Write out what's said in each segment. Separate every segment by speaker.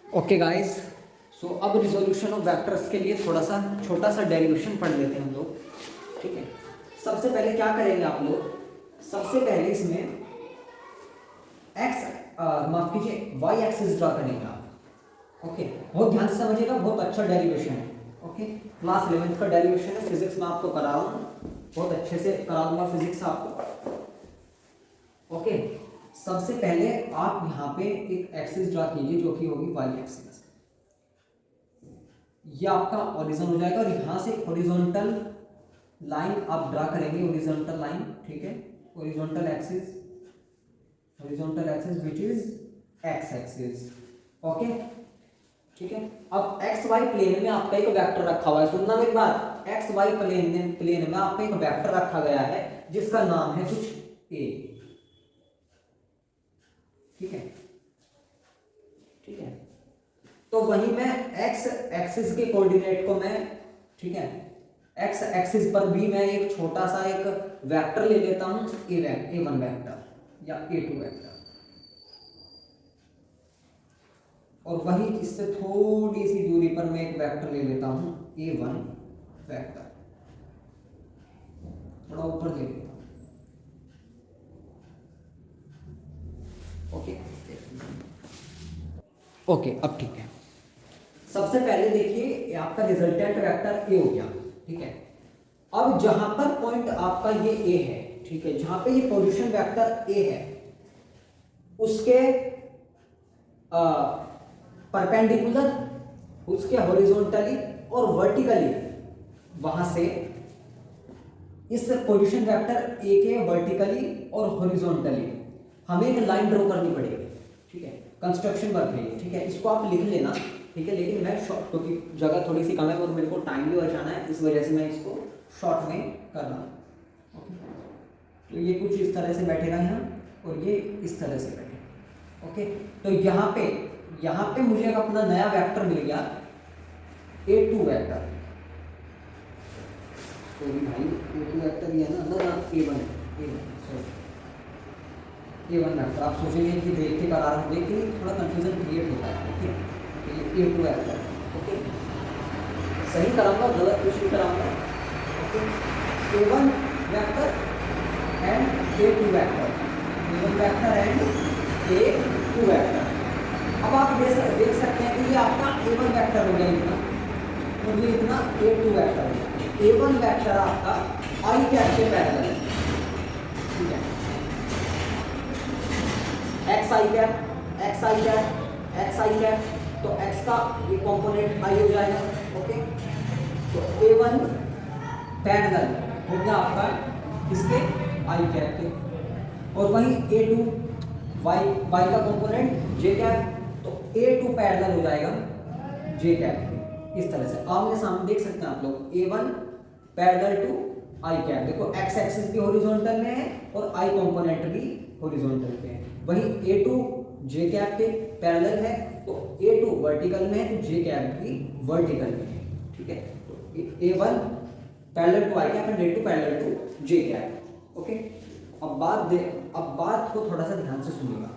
Speaker 1: Okay guys, सो अब resolution of vectors के लिए थोड़ा सा छोटा सा डेरिवेशन पढ़ लेते हैं हम लोग। ठीक है, सबसे पहले क्या करेंगे आप लोग, सबसे पहले इसमें एक्स माफ कीजिए वाई एक्सिस ड्रा करेंगे आप। ओके, बहुत ध्यान से समझिएगा, बहुत अच्छा डेरिवेशन है। ओके, क्लास 11th का डेरिवेशन है, फिजिक्स में आपको करा रहा हूँ, बहुत अच्छे से करा दूंगा फिजिक्स आपको। ओके, सबसे पहले आप यहाँ पे एक एक्सिस ड्रा कीजिए जो कि होगी वाई एक्सिस। ये आपका ओरिजिन हो जाएगा और यहाँ से हॉरिजॉन्टल लाइन आप ड्रा करेंगे, हॉरिजॉन्टल लाइन। ठीक है, horizontal axis which is x axis. Okay, ठीक है। अब एक्स वाई प्लेन में आपका एक वेक्टर रखा हुआ है, सुनना मेरी बात, एक्स वाई प्लेन में आपका एक वेक्टर रखा गया है जिसका नाम है कुछ ए। ठीक है, ठीक है, तो वही मैं एक्स एक्सिस के कोऑर्डिनेट को मैं, ठीक है, एक्स एक्सिस पर भी मैं एक छोटा सा एक वेक्टर ले लेता हूं, ए1 वेक्टर या ए2 वेक्टर, और वही इससे थोड़ी सी दूरी पर मैं एक वेक्टर ले लेता हूं ए1 वेक्टर, थोड़ा ऊपर ले लेता हूं। ओके ओके, अब ठीक है। सबसे पहले देखिए आपका रिजल्टेंट वेक्टर ए हो गया। ठीक है, अब जहां पर पॉइंट आपका ये ए है, ठीक है, जहां पे ये पोजीशन वेक्टर ए है उसके परपेंडिकुलर, उसके हॉरिजॉन्टली और वर्टिकली, वहां से इस पोजीशन वेक्टर ए के वर्टिकली और हॉरिजॉन्टली हमें एक लाइन ड्रॉ करनी पड़ेगी। ठीक है, कंस्ट्रक्शन वर्क है। ठीक है, इसको आप लिख लेना। ठीक है, लेकिन मैं शॉर्ट, क्योंकि जगह थोड़ी सी कम है और मेरे को टाइम भी बचाना है, इस वजह से मैं इसको शॉर्ट में कर रहा हूँ। ओके, तो ये कुछ इस तरह से बैठेगा यहाँ और ये इस तरह से बैठेगा। ओके, तो यहाँ पे मुझे अपना नया वेक्टर मिल गया ए2 वेक्टर। तो भाई ए2 वेक्टर ये ना ए1 वेक्टर। आप सोचेंगे कि देख के करा रहा हूँ, देखिए थोड़ा कंफ्यूजन क्रिएट होता है। ओके, तो ये ए2 वेक्टर। ओके, सही कराऊंगा, गलत कुछ नहीं कराऊंगा। Okay, A1 vector and A2 vector, A1 vector and A2 vector. अब आप देख सकते हैं कि ये आपका ए1 वेक्टर हो गया इतना, और ये इतना ए2 वेक्टर हो गया। ए1 वेक्टर आपका आई कैप के पैरेलल है। ठीक है, x I cap, x I cap, x I cap, तो एक्स का ये कंपोनेंट आई हो जाएगा। ओके, तो ए1 पैरेलल हो गया आपका इसके आई कैप के, और वही ए2 वाई का कंपोनेंट जे कैप, तो ए2 पैरेलल हो जाएगा जे कैप के। इस तरह से आमने सामने देख सकते हैं आप लोग, A one parallel to I cap. देखो एक्स एक्सिस भी हॉरिजॉन्टल में है और आई कंपोनेंट भी हॉरिजॉन्टल पे है। वही ए2 जे कैप के पैरेलल है, तो ए2 वर्टिकल में है तो जे कैप भी वर्टिकल में है। ठीक है, तो A one parallel to I cap and A two parallel to J cap. Okay, अब बात को थोड़ा सा ध्यान से सुनिएगा।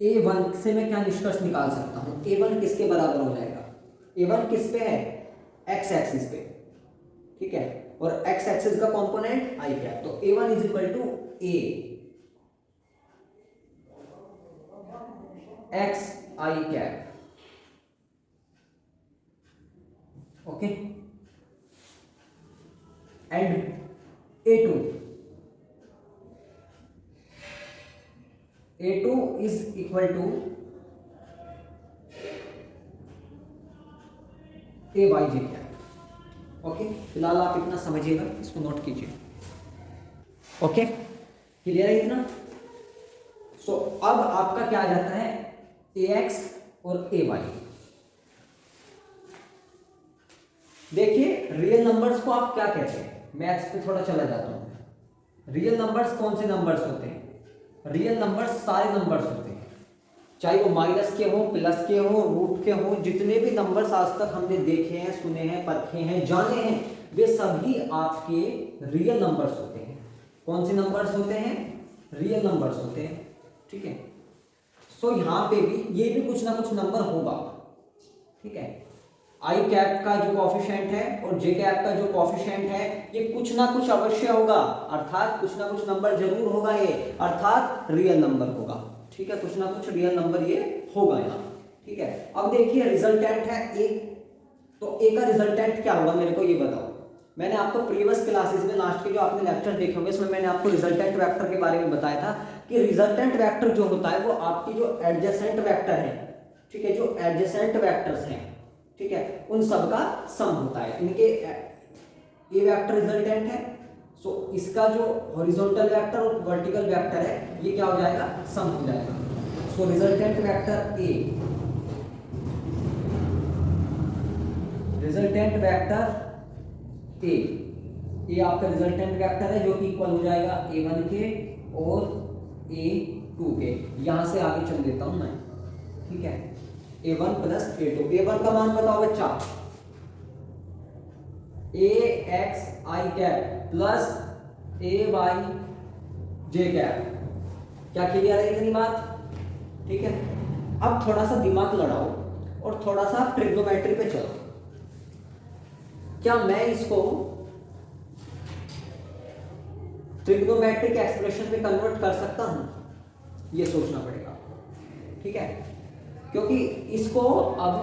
Speaker 1: A1 से मैं क्या निष्कर्ष निकाल सकता हूं, A1 किसके बराबर हो जाएगा, A1 किस पे है, एक्स एक्सिस पे। ठीक है, और एक्स एक्सिस का कंपोनेंट आई कैप, तो A1 is equal to A X I cap. Okay, and A2 is equal to A Y J cap. Okay, फिलहाल आप इतना समझिएगा, इसको नोट कीजिए। ओके, क्लियर है इतना। सो अब आपका क्या आ जाता है, ए एक्स और ए वाई। देखिए रियल नंबर्स को आप क्या कहते हैं, मैथ्स पे थोड़ा चला जाता हूं। रियल नंबर्स कौन से नंबर्स होते हैं, रियल नंबर्स सारे नंबर्स होते हैं, चाहे वो माइनस के हो, प्लस के हो, रूट के हो, जितने भी नंबर्स आज तक हमने देखे हैं, सुने हैं, परखे हैं, जाने हैं, वे सभी आपके रियल नंबर्स होते हैं। कौन से नंबर्स होते हैं, रियल नंबर्स होते हैं, ठीक है। सो यहाँ पे भी ये भी कुछ ना कुछ नंबर होगा, ठीक है। आई कैप का जो कॉफिशिएंट है और जे कैप का जो कॉफिशिएंट है ये कुछ ना कुछ अवश्य होगा, अर्थात कुछ ना कुछ नंबर जरूर होगा ये, अर्थात रियल नंबर होगा, ठीक है। कुछ ना कुछ रियल नंबर ये होगा यहाँ, ठीक है। अब देखिए रिजल्टेंट है ए, तो ए का रिजल्टेंट क्या होगा मेरे को ये बताओ। मैंने आपको प्रीवियस क्लासेस में लास्ट के जो आपने लेक्चर देखे होंगे इसमें मैंने आपको रिजल्टेंट वेक्टर के बारे में बताया था कि रिजल्टेंट वेक्टर जो होता है वो आपकी जो एडजेसेंट वेक्टर है, ठीक है, जो एडजेसेंट वेक्टर्स हैं, ठीक है, उन सब का सम होता है। इनके ये वेक्टर रिजल्टेंट है, सो इसका जो हॉरिजॉन्टल वेक्टर और वर्टिकल वेक्टर है ये क्या हो जाएगा, सम हो जाएगा। So resultant vector a, resultant vector a, ये आपका रिजल्टेंट वेक्टर है जो कि इक्वल हो जाएगा a1 के और a2 के। यहां से आगे चल देता हूं मैं, ठीक है, a1 प्लस a2। a1 का मान बताओ बच्चा, ax i cap plus ay j cap. क्या क्लियर है इतनी बात, ठीक है। अब थोड़ा सा दिमाग लड़ाओ और थोड़ा सा ट्रिग्नोमेट्री पे चलो। क्या मैं इसको ट्रिग्नोमेट्रिक एक्सप्रेशन में कन्वर्ट कर सकता हूं, ये सोचना पड़ेगा, ठीक है। क्योंकि इसको अब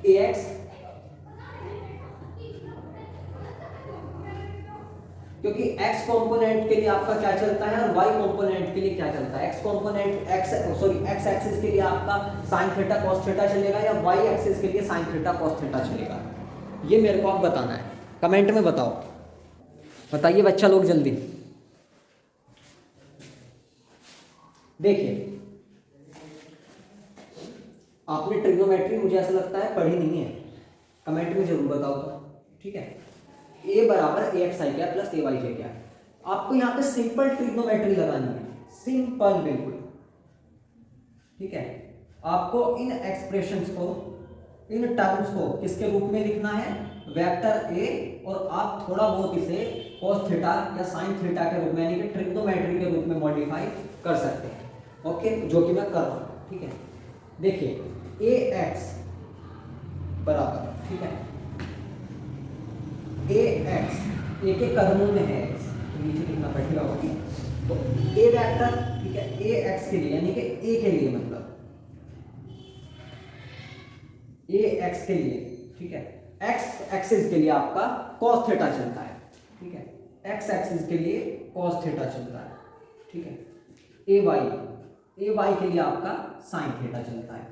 Speaker 1: ax, क्योंकि x कंपोनेंट के लिए आपका क्या चलता है और y कंपोनेंट के लिए क्या चलता है। x कंपोनेंट x एक्सिस के लिए आपका sin थीटा cos थीटा चलेगा या y एक्सिस के लिए sin थीटा cos थीटा चलेगा, ये मेरे को आप बताना है, कमेंट में बताओ, बताइए बच्चा लोग जल्दी। देखिए आपने ट्रिग्नोमेट्री मुझे ऐसा लगता है पढ़ी नहीं है, कमेंट में जरूर बताओ तो, ठीक है। a बराबर ax i क्या प्लस ay j क्या। आपको यहाँ पे सिंपल ट्रिग्नोमेट्री लगानी है, सिंपल बिल्कुल, ठीक है। आपको इन एक्सप्रेशंस को, इन टर्म्स को किसके रूप में लिखना है, वेक्टर a, और आप थोड़ा बहुत इसे cos थीटा या sin थीटा के रूप में यानी कि ट्रिग्नोमेट्री के रूप में मॉडिफाई कर सकते हैं, ओके, जो कि मैं कर रहा हूं, ठीक है। देखिए ax बराबर, ठीक है, ax a के कदमों में है x, नीचे लिखना पड़ेगा, ओके। तो a वेक्टर, ठीक है, ax के लिए यानी कि a के लिए मतलब ax के लिए, ठीक है, x एक्सिस के लिए आपका cos थीटा चलता है, ठीक है, x एक्सिस के लिए cos थीटा चलता है, ठीक है। ay के लिए आपका sin थीटा चलता है,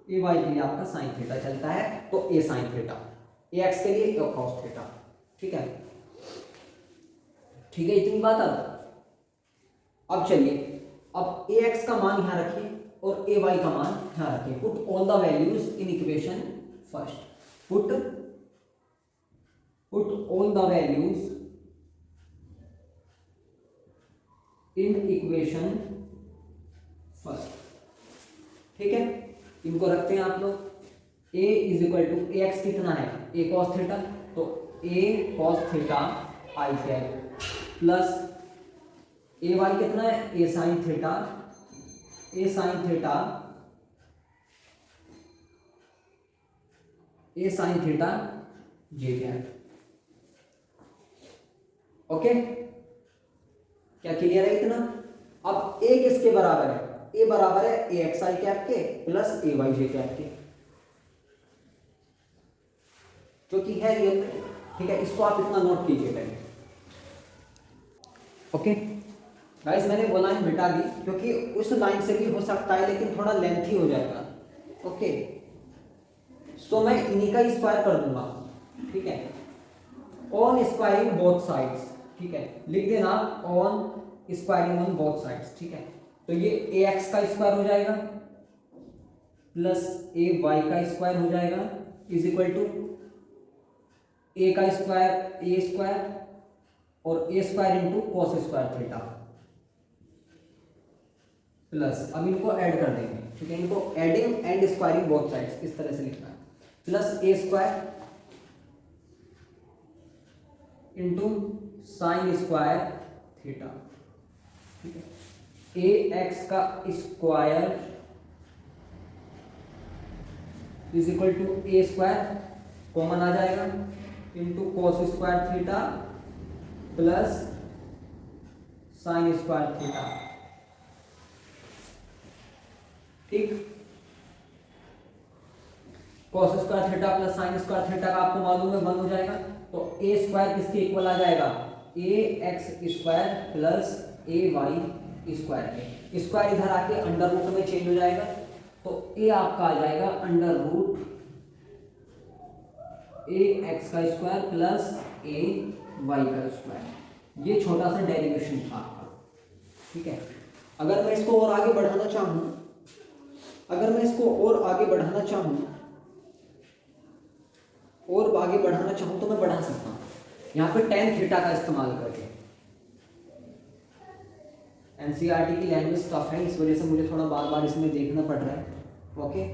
Speaker 1: ay के लिए आपका sin थीटा चलता है, तो a sin थीटा, ax के लिए cos थीटा, ठीक है, ठीक है, इतनी बात। अब चलिए, अब ax का मान यहां रखिए और ay का मान यहां रखिए। Put all the values in equation first, put all the values in equation first, ठीक है। इनको रखते हैं आप लोग। a is equal to ax कितना है, a cos थीटा, तो a cos theta i cap plus ay कितना है, a sin theta, a sin theta, a sin theta j cap, okay. क्या क्लियर है इतना। अब a किसके बराबर है, a बराबर है ax i कैप के प्लस ay j कैप के, जो कि है रियल, ठीक है। इसको आप इतना नोट कीजिए पहले, ओके गाइस। मैंने वो लाइन मिटा दी क्योंकि उस लाइन से भी हो सकता है लेकिन थोड़ा लेंथी हो जाएगा, ओके। सो मैं इन्हीं का स्क्वायर कर दूंगा, ठीक है, ऑन स्क्वायरिंग बोथ साइड्स, ठीक है, लिख देना on squaring on both sides, ठीक है। तो ये ax का स्क्वायर हो जाएगा प्लस ay का स्क्वायर हो जाएगा इज इक्वल टू a का स्क्वायर a स्क्वायर और a square into cos square theta plus, अब इनको ऐड कर देंगे, ठीक है, इनको adding and squaring both sides इस तरह से लिखना है, plus a square into sine square theta, ठीक है। ए एक्स का square is equal to a square common आ जाएगा into cos square theta plus sine square theta. ठीक, cos square theta plus sine square theta का आपको मालूम है 1 हो जाएगा। तो ए स्क्वायर किसके इक्वल आ जाएगा, ए एक्स स्क्वायर प्लस ए वाई स्क्वायर के। स्क्वायर इधर आके अंडर रूट में चेंज हो जाएगा, तो ए आपका आ जाएगा अंडर रूट ए एक्स का स्क्वायर प्लस ए वाई का स्क्वायर। ये छोटा सा डेरिवेशन था आपका। ठीक है, अगर मैं इसको और आगे बढ़ाना चाहूँ, तो मैं बढ़ा सकता हूँ यहाँ पे टेन थीटा का इस्तेमाल करके। एनसीईआरटी की लैंग्वेज टफ है, इस वजह से मुझे थोड़ा बार बार इसमें देखना पड़ रहा है। ओके,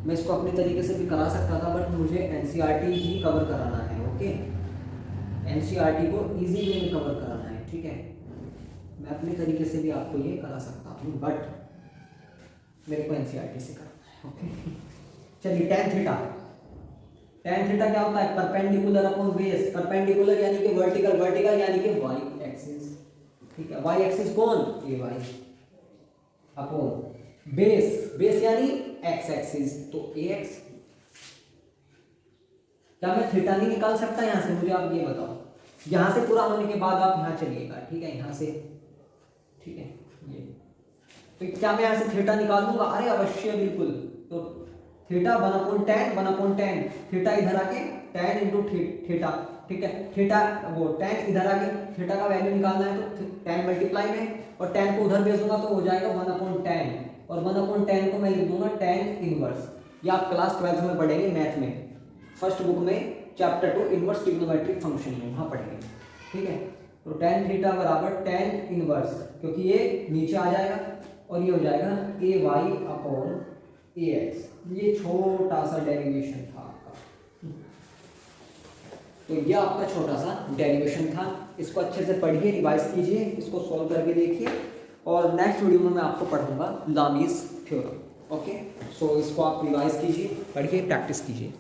Speaker 1: मैं इसको अपने तरीके से भी करा सकता था, बट मुझे एनसीईआरटी ही कवर कराना है। ओके, एनसीईआरटी को इजी वे में कवर कराना है। ठीक है, मैं अपने तरीके से भी आपको ये करा सकता हूँ, बट मेरे को एनसीईआरटी से करना है। ओके, चलिए टेन थीटा क्या होता है, परपेंडिकुलर अपॉन बेस। परपेंडिकुलर यानी कि वर्टिकल, वर्टिकल यानी कि वाई एक्सिस। ठीक है, वाई एक्सिस कौन, ए वाई अपॉन बेस, बेस यानी एक्स एक्सिस, तो ए एक्स। क्या मैं थीटा नहीं निकाल सकता यहां से, मुझे आप ये बताओ। यहां से पूरा होने के बाद आप यहां चलिएगा। ठीक है, यहां से, ठीक है, ये तो क्या मैं यहां से थीटा निकाल दूंगा, अरे अवश्य बिल्कुल। तो थीटा 1/10 थीटा इधर आके tan इंटू थीटा। ठीक है, थीटा वो tan इधर आके थीटा का वैल्यू निकालना है तो tan मल्टीप्लाई में, और tan को उधर भेज दूंगा तो हो जाएगा 1/10, और 1/10 को मैं लिख दूंगा tan इनवर्स। ये आप क्लास 12th में पढ़ेंगे मैथ में, फर्स्ट बुक में चैप्टर 2 इनवर्स ट्रिग्नोमेट्रिक फंक्शन में, वहां पढ़ेंगे। ठीक है, तो tan थीटा बराबर tan इनवर्स, क्योंकि ये नीचे आ जाएगा और ये हो जाएगा ए वाई अपॉन ए एक्स। ये छोटा सा डेरिवेशन था आपका। तो ये आपका छोटा सा डेरिवेशन था, इसको अच्छे से पढ़िए, रिवाइज कीजिए, इसको सॉल्व करके देखिए, और नेक्स्ट वीडियो में मैं आपको पढ़ाऊंगा लामीज थ्योरम। ओके, सो इसको आप रिवाइज कीजिए, पढ़िए, प्रैक्टिस कीजिए।